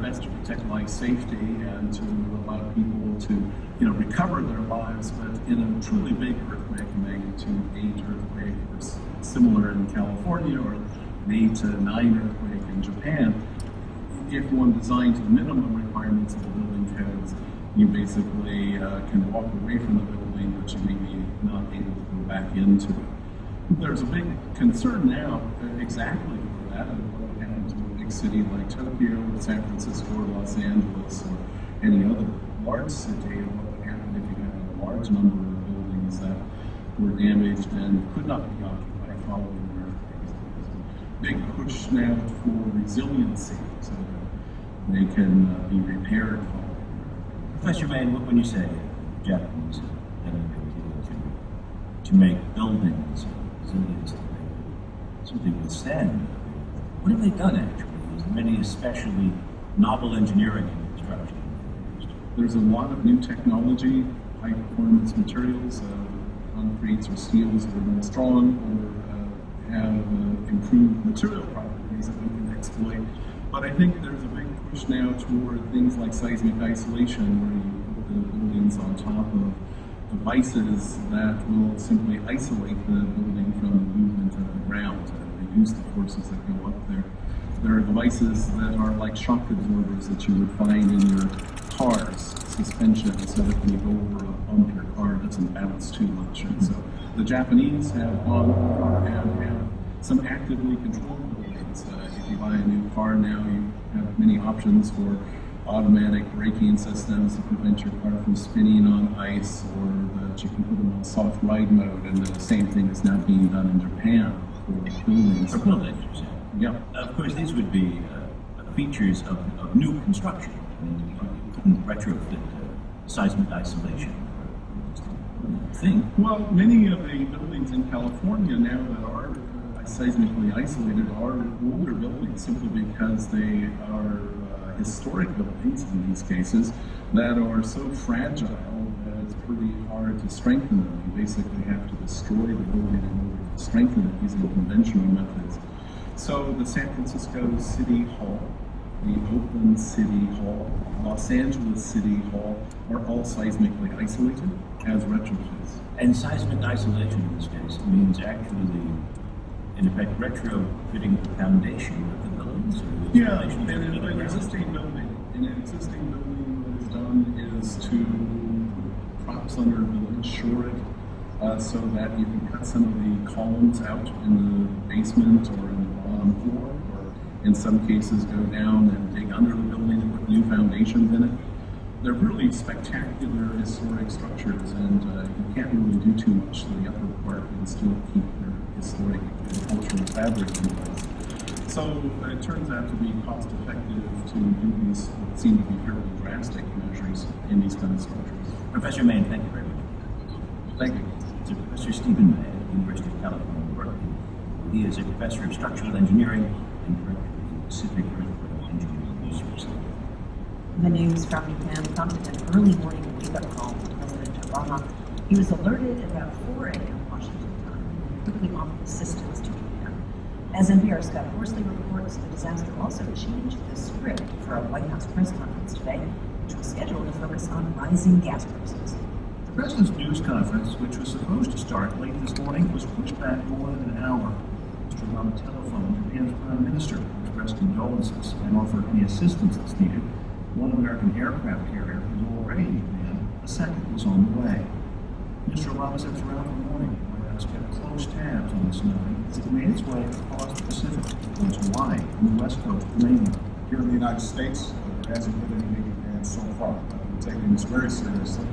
best to protect life safety and to allow people to, recover their lives. But in a truly big earthquake, a magnitude 8 earthquake, or similar in California, or an 8 to 9 earthquake in Japan, if one designs the minimum requirements of the building codes, you basically can walk away from the building, but you may be not able to go back into it. There's a big concern now exactly for that, of what happens to a big city like Tokyo, or San Francisco, or Los Angeles, or any other large city, and what would happen if you had a large number of buildings that were damaged and could not be occupied following earthquakes. There's a big push now for resiliency, so that they can be repaired following. Professor Main, when you say Japanese to make buildings resilient, so they withstand, what have they done actually? Is there many especially novel engineering in construction? There's a lot of new technology, high performance materials, concretes or steels that are more strong or have improved material properties that we can exploit. But I think there's a big push now toward things like seismic isolation, where you put the buildings on top of devices that will simply isolate the building from the movement of the ground and reduce the forces that go up there. There are devices that are like shock absorbers that you would find in your car's suspension, so that when you go over a bump, your car doesn't bounce too much. And so the Japanese have have some actively controlled buildings. If you buy a new car now, you have many options for automatic braking systems to prevent your car from spinning on ice, or that you can put them on soft ride mode, and the same thing is now being done in Japan for buildings. For buildings, yeah. Of course, these would be features of new construction. I mean, you couldn't retrofit seismic isolation thing. Well, many of the buildings in California now that are seismically isolated are older buildings, simply because they are historic buildings in these cases that are so fragile that it's pretty hard to strengthen them. You basically have to destroy the building in order to strengthen it using conventional methods. So the San Francisco City Hall, the Oakland City Hall, Los Angeles City Hall are all seismically isolated as retrofits. And seismic isolation in this case means actually, in effect, retrofitting the foundation of the buildings? Yeah, and an existing building, what is done is to put props under the building, shore it, so that you can cut some of the columns out in the basement or in the bottom floor, or in some cases go down and dig under the building and put new foundations in it. They're really spectacular historic structures, and you can't really do too much to the upper part and still keep their historic and cultural fabric in place. So it turns out to be cost effective to do these what seem to be fairly drastic measures in these kind of structures. Professor Main, thank you very much. Thank you. So Professor Stephen May at the University of California, Berkeley. He is a professor of structural engineering and director of the Pacific Earthquake Engineering Research Center. The news from Japan prompted an early morning wake-up call to President Obama. He was alerted at about 4 a.m. Washington time and quickly offered assistance to Japan. As NPR's Scott Horsley reports, the disaster also changed the script for a White House press conference today, which was scheduled to focus on rising gas prices. The president's news conference, which was supposed to start late this morning, was pushed back more than an hour. Mr. Obama telephoned Japan's Prime Minister, expressed condolences, and offered any assistance that's needed. One American aircraft carrier was already in Japan. A second was on the way. Mr. Obama said throughout the morning, the White House kept close tabs on the tsunami as it made its way across the Pacific towards Hawaii and the west coast of the mainland. Here in the United States, there hasn't been anything advanced so far. We're taking this very seriously,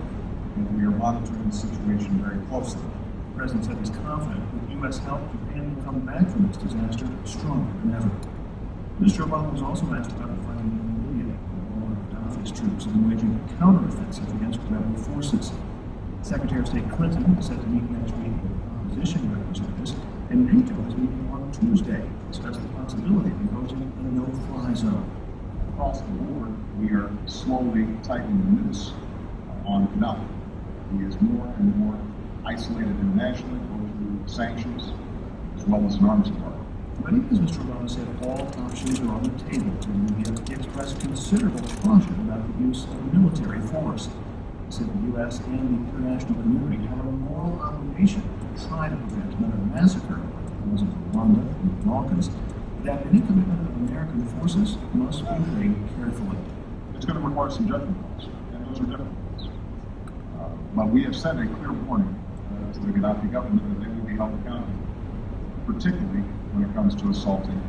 and we are monitoring the situation very closely. The president said he's confident with U.S. help, Japan will come back from this disaster stronger than ever. Mr. Obama was also asked about the fighting in Libya. Gaddafi's troops have been waging a counteroffensive against rebel forces. Secretary of State Clinton is set to meet next week with opposition representatives, and NATO is meeting on Tuesday to discuss the possibility of imposing a no-fly zone. Across the board, we are slowly tightening the noose on Gaddafi. He is more and more isolated internationally, both through sanctions as well as an arms embargo. But even as Mr. Obama said all options are on the table to Libya, he expressed considerable caution about the use of military force. He said the U.S. and the international community have a moral obligation to try to prevent another massacre like those in Rwanda and the Balkans, that any commitment of American forces must be weighed carefully. It's going to require some judgment calls, and those are difficult ones. But we have sent a clear warning to the Gaddafi government that they will be held accountable, particularly when it comes to assaulting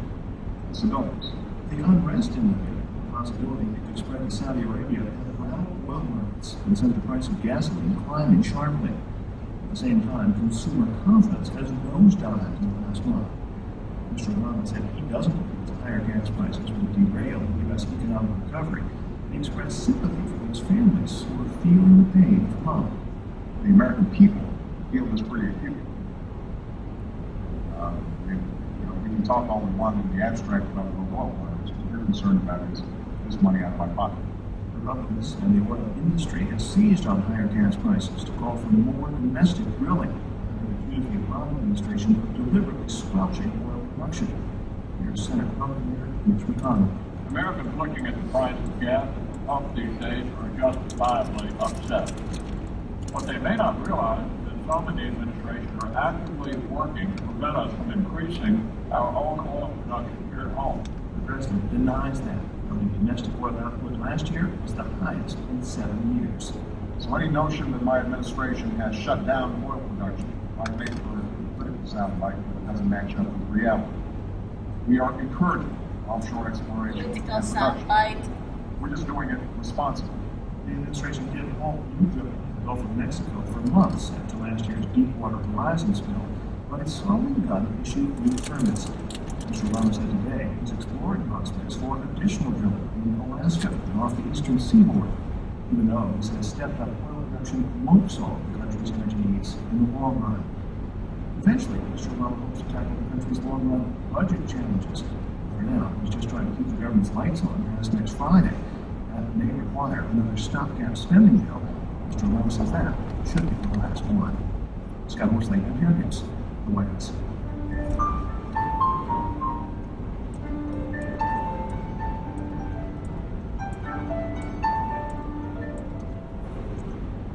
civilians. The unrest in Libya, the possibility it could spread to Saudi Arabia, has rattled oil markets and sent the price of gasoline climbing sharply. At the same time, consumer confidence has nosedived in the last month. Mr. Obama said he doesn't believe higher gas prices will derail the U.S. economic recovery. He expressed sympathy for those families who are feeling the pain of the pump. The American people feel this pretty acutely. We can talk all we want in the abstract about the oil markets. What we're concerned about is money out of my pocket. Republicans and the oil industry have seized on higher gas prices to call for more domestic drilling. They accuse the Obama administration of deliberately squelching oil production. Here's Senate Republican Mitch McConnell. Americans looking at the price of gas at the pump these days are justifiably upset. What they may not realize is that some in the administration are actively working to prevent us from increasing our own oil production here at home. The president denies that, noting domestic oil output last year was the highest in 7 years. So any notion that my administration has shut down oil production might make for a political soundbite that doesn't match up with reality. We are encouraging offshore exploration and production. We're just doing it responsibly. The administration did halt new drilling in the Gulf of Mexico for months after last year's Deepwater Horizon spill, but it's slowly begun to issue new permits. Mr. Obama said today he's exploring prospects for additional drilling in Alaska and off the eastern seaboard, even though he says stepped-up oil production won't solve the country's energy needs in the long run. Eventually, Mr. Obama hopes to tackle the country's long-run budget challenges. For now, he's just trying to keep the government's lights on past next Friday. That may require another stopgap spending bill. Mr. Obama says that should be the last one. Scott Horsley, NPR News, the White House.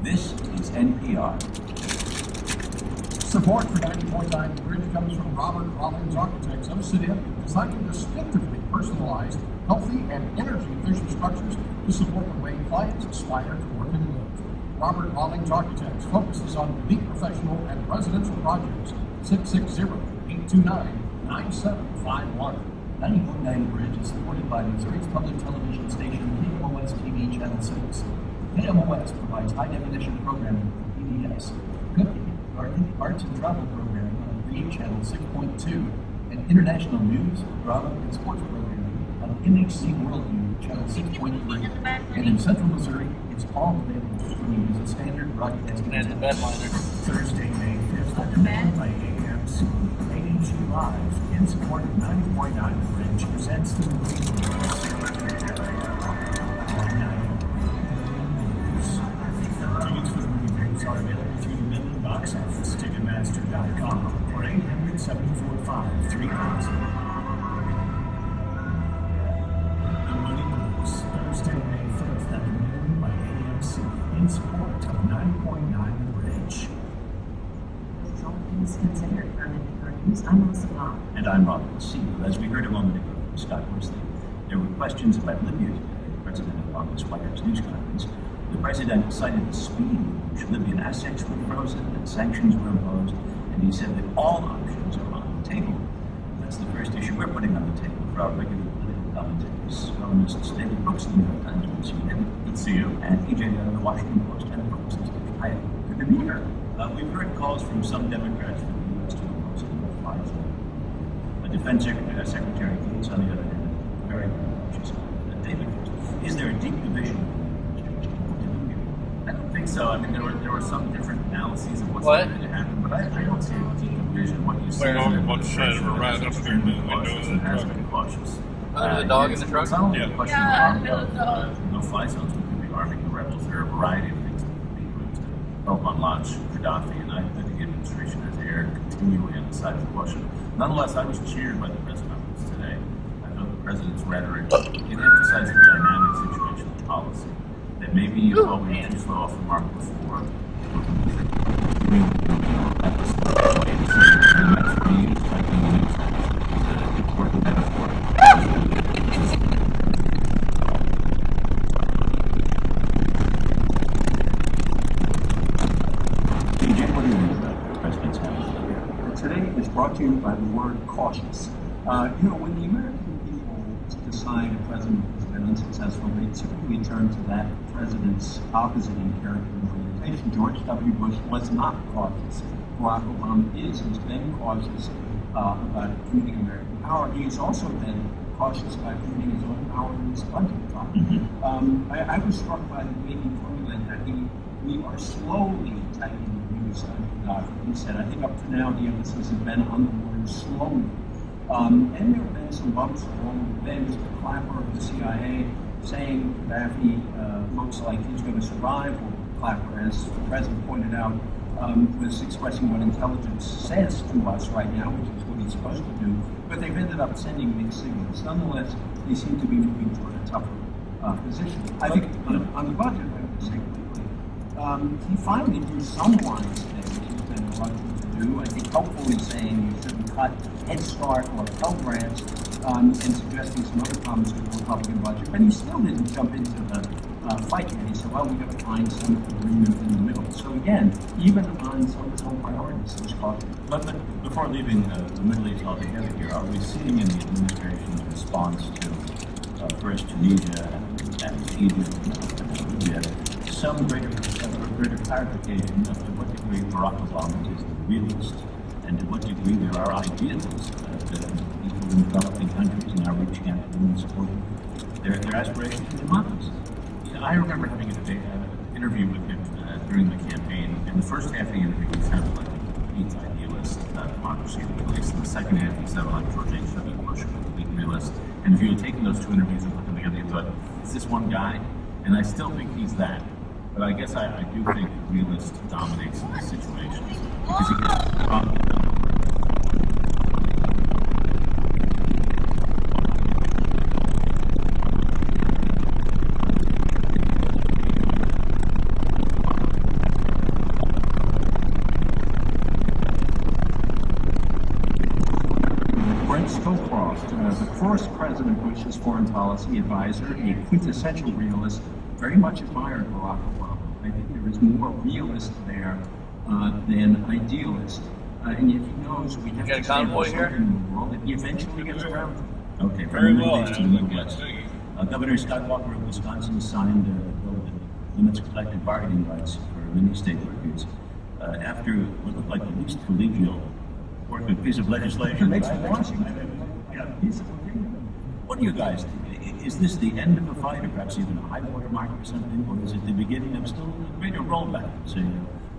This is NPR. Support for 90.9 The Bridge comes from Robert Rawlings Architects of Sedalia, designing distinctively personalized, healthy, and energy-efficient structures to support the way clients aspire to work and live. Robert Rawlings Architects focuses on unique professional and residential projects. 660-829-9751. 90.9 The Bridge is supported by Missouri's public television station KMOS TV Channel 6. KMOS provides high-definition programming for PBS, cooking, gardening, arts and travel programming on Green Channel 6.2, and international news, drama, and sports programming on NHC Worldview Channel 6.3. And in Central Missouri, it's all available streaming as a standard broadcasting channel. Thursday, May 5th, at noon by AMC, AMC Live, in support of 90.9 The Bridge, presents the movie news. Tickets for the movie news are available through the Midland box office, Ticketmaster.com, or 800-745-3000. The Money News, Thursday, May 5th at noon by AMC, in support of 9.9 The Bridge. This is all things considered on NPR News. I'm Melissa Long. And I'm Robert C. As we heard a moment ago from Scott Horsley, there were questions about Libya today. The President Obama's White House news conference. The President cited the speed with which Libyan assets were frozen and sanctions were imposed, and he said that all options are on the table. That's the first issue we're putting on the table for our regular political commentators. Columnists David Brooks of the New York Times, good to see you, David. Good to see you. And EJ of the Washington Post and Brooks. Hi, good to be here. We've heard calls from some Democrats for the U.S. to impose a no-fly zone. Defense Secretary Gates, on the other hand, very cautious. David, is there a deep division? I don't think so. I mean, there were some different analyses of what's likely to happen, but I don't see a deep division. What you see is that the president has been cautious and has been cautious. The dog in the truck? It's not only a question of no-fly zones. We could be arming the rebels. There are a variety of things that could be doing to help unlaunch Gaddafi, and I think the administration has erred continually on the side of caution. Nonetheless, I was cheered by the press conference today. I thought the president's rhetoric, it emphasized the dynamic situation of policy. That maybe while we were too slow off the mark before, that was the way to see it. And that's what he used, like in the news as an important metaphor. DJ, what do you think about the president's handling? Today is brought to you by the word cautious. When the American people decide a president has been unsuccessful, they typically turn to that president's opposite in character and orientation. George W. Bush was not cautious. Barack Obama has been cautious about improving American power. He has also been cautious about improving his own power in this budget problem. I was struck by the way he formulated that. We are slowly tightening the views on Gaddafi. He said, I think up to now the emphasis has been on the word slowly. And there have been some bumps along the way. Mr. Clapper of the CIA saying Gaddafi looks like he's going to survive. Well, Clapper, as the president pointed out, was expressing what intelligence says to us right now, which is what he's supposed to do. But they've ended up sending mixed signals. Nonetheless, they seem to be moving toward a tougher position. I think on the budget, I would say quickly, he finally drew some lines today, which he's been reluctant to do. I think helpfully saying you shouldn't cut Head Start or Pell Grants, and suggesting some other comments with the Republican budget. But he still didn't jump into the fight yet. He said, well, we've got to find some agreement in the middle. So again, even on some of his own priorities, there's caution. But before leaving the Middle East altogether here, are we seeing in the administration's response to first Tunisia and Egypt and Libya some greater clarification of to what degree Barack Obama is the realist and to what degree there are idealists that people in developing countries now reaching out to them and supporting their aspirations for democracy? I remember having an interview with him during the campaign. In the first half of the interview, he sounded like a complete idealist about democracy in the Middle East. In the second half, he sounded like George H.W. Bush, a complete realist. And if you had taken those two interviews and put them together, you thought, is this one guy? And I still think he's that. But I guess I do think the realist dominates in this situation because he gets the first President Bush's foreign policy advisor, a quintessential realist, very much admired Barack Obama. I think there is more realist there than idealist. And yet he knows we have to stand for something in the world that he eventually gets around to. Okay, very well. Governor Scott Walker of Wisconsin signed a bill that limits collective bargaining rights for many state workers after what looked like the least collegial working piece of legislation. What do you guys think? Is this the end of a fight, or perhaps even a high water mark or something, or is it the beginning of still a greater rollback, say,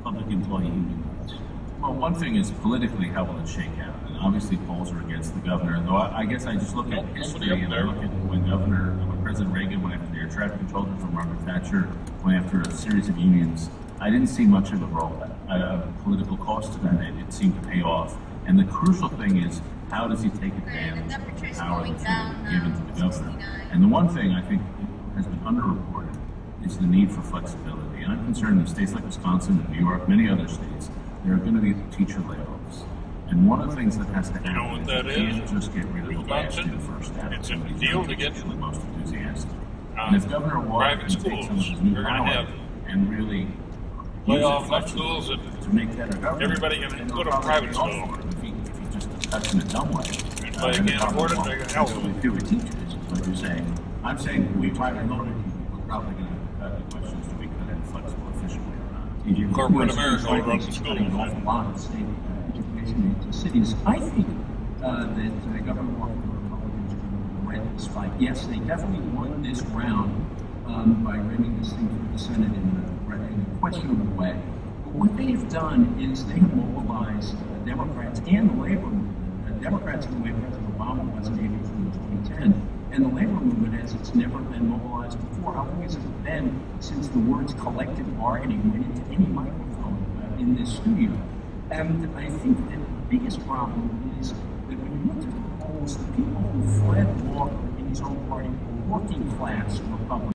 public employee union rights? Well, one thing is politically how will it shake out? And obviously polls are against the governor, though I guess I just look at history and I look at when President Reagan went after the air traffic controller from Margaret Thatcher, went after a series of unions. I didn't see much of a rollback, a political cost to that. It seemed to pay off. And the crucial thing is, how does he take advantage of the power that's given to the governor? And the one thing I think has been underreported is the need for flexibility. And I'm concerned in states like Wisconsin and New York, many other states, there are going to be teacher layoffs. And one of the things that has to happen is you can't just get rid of the last in first half. It's a deal to get the most enthusiastic. And if Governor Walker can take some of his new power and really lay off left schools and to make that a government, everybody can go to a private school. If he just cuts in a dumb way. If they can't afford it, they can help them. With fewer teachers, is what you're saying. I'm saying we try to load it. We're probably going to have the questions that we could have flexible, efficient way around. Corporate America will run the schools. An awful lot of state education into cities. I think that Governor Walker and the Republicans are going to win this fight. Yes, they definitely won this round by running this thing through the Senate in a questionable way. But what they have done is they have mobilized Democrats and the labor movement. Democrats in the way President Obama wasn't able to in 2010, and the labor movement as it's never been mobilized before. How long has it been since the words collective bargaining went into any microphone in this studio? And I think that the biggest problem is that looked at the polls, the people who fled Walker in his own party were working class Republicans.